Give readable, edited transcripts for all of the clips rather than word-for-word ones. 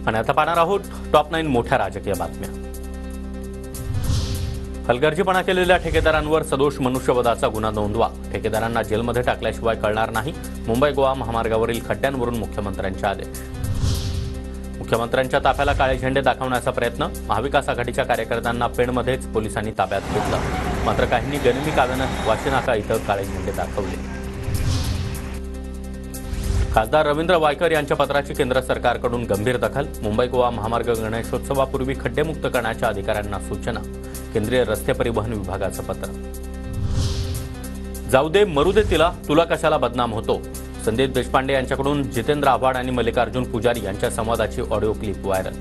आणि आता पाहणार आहोत टॉप 9 मोठ्या राजकीय बातम्या। हलगर्जीपणा केलेल्या ठेकेदारांवर सदोष मनुष्यवधाचा गुन्हा नोंदवा, ठेकेदारांना जेलमध्ये टाकल्याशिवाय कळणार नाही। मुंबई गोवा महामार्गावरील खड्ड्यांवरून मुख्यमंत्र्यांचे आदेश। मुख्यमंत्र्यांच्या ताफ्याला काळे झेंडे दाखवण्याचा प्रयत्न, महाविकास आघाडीच्या कार्यकर्त्यांना पेणमध्येच पोलिसांनी ताब्यात घेतलं, मात्र काहींनी गनिमी काव्यानं वाशीनाका इथं काळे झेंडे दाखवले। खासदार रवींद्र वायकर यांच्या पत्राची केंद्र सरकारकडून गंभीर दखल, मुंबई गोवा महामार्ग गणेशोत्सवापूर्वी खड्डेमुक्त करण्याच्या अधिकाऱ्यांना सूचना, केंद्रीय रस्ते परिवहन विभागाचं पत्र। जाऊ दे मरू दे तिला, तुला कशाला बदनाम होतो, संदीप देशपांडे यांच्याकडून जितेंद्र आव्हाड आणि मल्लिकार्जुन पुजारी यांच्या संवादाची ऑडिओ क्लिप व्हायरल।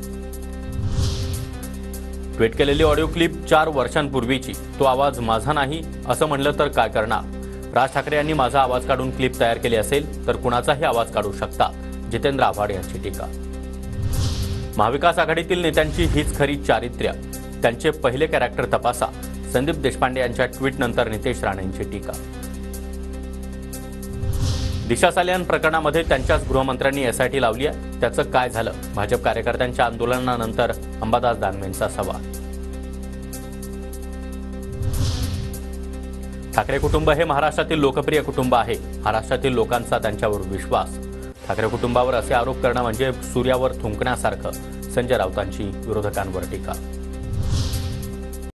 ट्विट केलेली ऑडिओ क्लिप 4 वर्षांपूर्वीची, तो आवाज माझा नाही असं म्हणलं तर काय करणार? राज ठाकरे यांनी माझा आवाज काढून क्लिप तयार केली असेल तर कुणाचाही आवाज काढू शकता, जितेंद्र आव्हाड यांची टीका। महाविकास आघाडीतील नेत्यांची हीच खरी चारित्र्य, त्यांचे पहिले कॅरेक्टर तपासा, संदीप देशपांडे यांच्या ट्विटनंतर नितेश राणेंची टीका। दिशा सालियान प्रकरणामध्ये त्यांच्याच गृहमंत्र्यांनी एसआयटी लावली आहे, त्याचं काय झालं? भाजप कार्यकर्त्यांच्या आंदोलनानंतर अंबादास दानवेंचा सवाल। ठाकरे कुटुंब हे महाराष्ट्रातील लोकप्रिय कुटुंब आहे, महाराष्ट्रातील लोकांचा त्यांच्यावर विश्वास। ठाकरे कुटुंबावर असे आरोप करणं म्हणजे सूर्यावर थुंकण्यासारखं, संजय राऊतांची विरोधकांवर टीका।